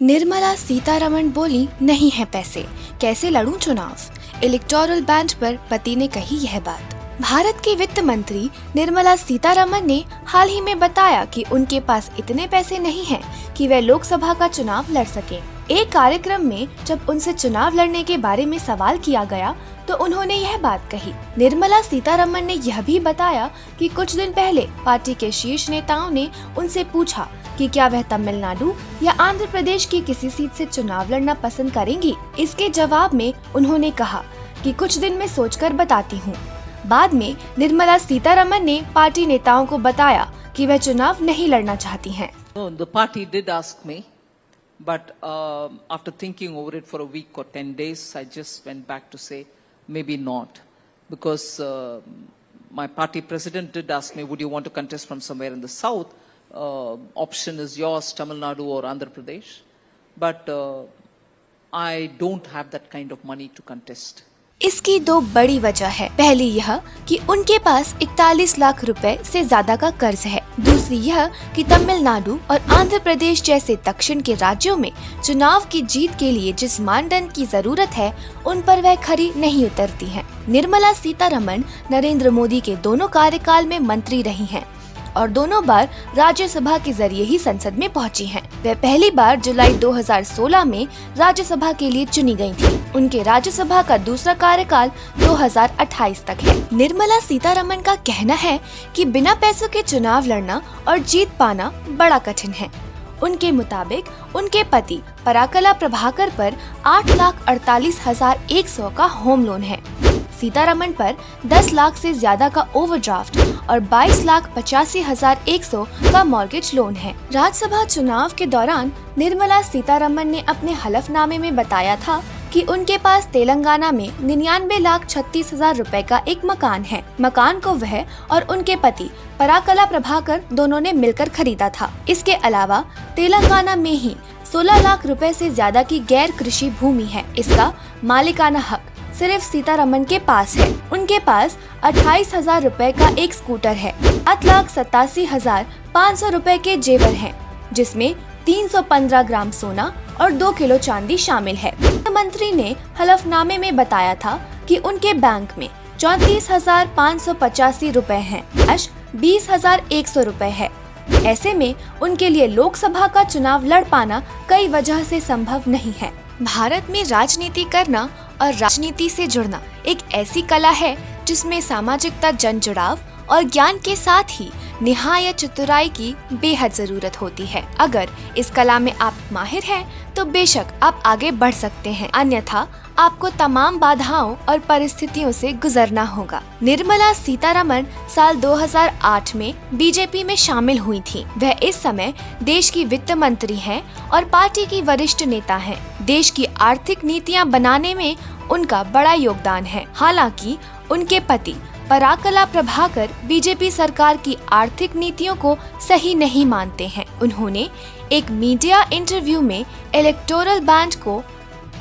निर्मला सीतारमण बोली, नहीं है पैसे, कैसे लड़ूं चुनाव। इलेक्टोरल बैंड पर पति ने कही यह बात। भारत की वित्त मंत्री निर्मला सीतारमण ने हाल ही में बताया कि उनके पास इतने पैसे नहीं हैं कि वे लोकसभा का चुनाव लड़ सकें। एक कार्यक्रम में जब उनसे चुनाव लड़ने के बारे में सवाल किया गया तो उन्होंने यह बात कही। निर्मला सीतारमण ने यह भी बताया कि कुछ दिन पहले पार्टी के शीर्ष नेताओं ने उनसे पूछा कि क्या वह तमिलनाडु या आंध्र प्रदेश की किसी सीट से चुनाव लड़ना पसंद करेंगी। इसके जवाब में उन्होंने कहा कि कुछ दिन में सोचकर बताती हूँ। बाद में निर्मला सीतारमण ने पार्टी नेताओं को बताया कि वह चुनाव नहीं लड़ना चाहती हैं। The party did ask me, but after thinking over it for a week or 10 days, I just went back to say maybe not, because my party president did ask me, would you want to contest from somewhere in the south? Option is yours, Tamil Nadu or Andhra Pradesh, but I don't have that kind of money to contest. इसकी दो बड़ी वजह है। पहली यह कि उनके पास 41 लाख रुपए से ज्यादा का कर्ज है। दूसरी यह कि तमिलनाडु और आंध्र प्रदेश जैसे दक्षिण के राज्यों में चुनाव की जीत के लिए जिस मानदंड की जरूरत है उन पर वह खरी नहीं उतरती हैं। निर्मला सीतारमण नरेंद्र मोदी के दोनों कार्यकाल में मंत्री रही हैं और दोनों बार राज्यसभा के जरिए ही संसद में पहुंची हैं। वे पहली बार जुलाई 2016 में राज्यसभा के लिए चुनी गई थी। उनके राज्यसभा का दूसरा कार्यकाल 2028 तक है। निर्मला सीतारमण का कहना है कि बिना पैसों के चुनाव लड़ना और जीत पाना बड़ा कठिन है। उनके मुताबिक उनके पति पराकला प्रभाकर पर 8,48,100 का होम लोन है। सीतारमण पर 10 लाख से ज्यादा का ओवरड्राफ्ट और 22,85,100 का मॉर्गेज लोन है। राज्यसभा चुनाव के दौरान निर्मला सीतारमण ने अपने हलफनामे में बताया था कि उनके पास तेलंगाना में 99,36,000 रुपए का एक मकान है। मकान को वह और उनके पति पराकला प्रभाकर दोनों ने मिलकर खरीदा था। इसके अलावा तेलंगाना में ही 16 लाख रुपए से ज्यादा की गैर कृषि भूमि है। इसका मालिकाना हक सिर्फ सीतारमण के पास है। उनके पास 28,000 रुपए का एक स्कूटर है। 7,87,500 रुपए के जेवर हैं, जिसमें 315 ग्राम सोना और 2 किलो चांदी शामिल है। मंत्री ने हलफनामे में बताया था कि उनके बैंक में 34,585 रुपए हैं, 20,100 रुपए है। ऐसे में उनके लिए लोकसभा का चुनाव लड़ पाना कई वजह से संभव नहीं है। भारत में राजनीति करना और राजनीति से जुड़ना एक ऐसी कला है जिसमें सामाजिकता, जन जुड़ाव और ज्ञान के साथ ही निहायत चतुराई की बेहद जरूरत होती है। अगर इस कला में आप माहिर हैं तो बेशक आप आगे बढ़ सकते हैं, अन्यथा आपको तमाम बाधाओं और परिस्थितियों से गुजरना होगा। निर्मला सीतारमण साल 2008 में बीजेपी में शामिल हुई थी। वह इस समय देश की वित्त मंत्री हैं और पार्टी की वरिष्ठ नेता हैं। देश की आर्थिक नीतियां बनाने में उनका बड़ा योगदान है। हालांकि उनके पति पराकला प्रभाकर बीजेपी सरकार की आर्थिक नीतियों को सही नहीं मानते हैं। उन्होंने एक मीडिया इंटरव्यू में इलेक्टोरल बैंड को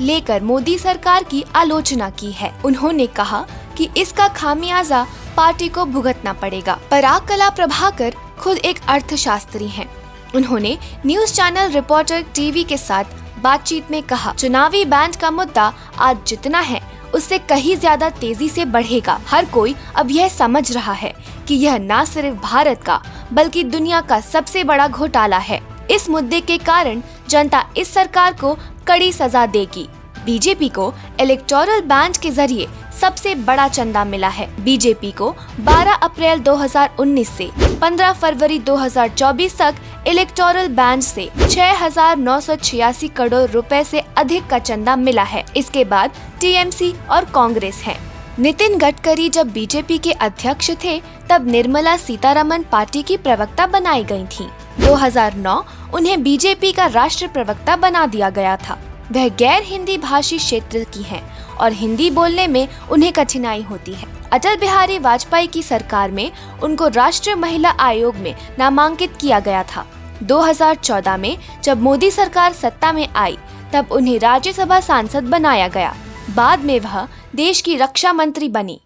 लेकर मोदी सरकार की आलोचना की है। उन्होंने कहा कि इसका खामियाजा पार्टी को भुगतना पड़ेगा। पराकला प्रभाकर खुद एक अर्थशास्त्री हैं। उन्होंने न्यूज चैनल रिपोर्टर टीवी के साथ बातचीत में कहा, चुनावी बैंड का मुद्दा आज जितना है उससे कहीं ज्यादा तेजी से बढ़ेगा। हर कोई अब यह समझ रहा है कि यह न सिर्फ भारत का बल्कि दुनिया का सबसे बड़ा घोटाला है। इस मुद्दे के कारण जनता इस सरकार को कड़ी सजा देगी। बीजेपी को इलेक्टोरल बैंड के जरिए सबसे बड़ा चंदा मिला है। बीजेपी को 12 अप्रैल 2019 से 15 फरवरी 2024 तक इलेक्टोरल बैंड से 6,986 करोड़ रुपए से अधिक का चंदा मिला है। इसके बाद टीएमसी और कांग्रेस है। नितिन गडकरी जब बीजेपी के अध्यक्ष थे तब निर्मला सीतारमण पार्टी की प्रवक्ता बनाई गई थी। 2009 उन्हें बीजेपी का राष्ट्रीय प्रवक्ता बना दिया गया था। वह गैर हिंदी भाषी क्षेत्र की हैं और हिंदी बोलने में उन्हें कठिनाई होती है। अटल बिहारी वाजपेयी की सरकार में उनको राष्ट्रीय महिला आयोग में नामांकित किया गया था। 2014 में जब मोदी सरकार सत्ता में आई तब उन्हें राज्यसभा सांसद बनाया गया। बाद में वह देश की रक्षा मंत्री बनी।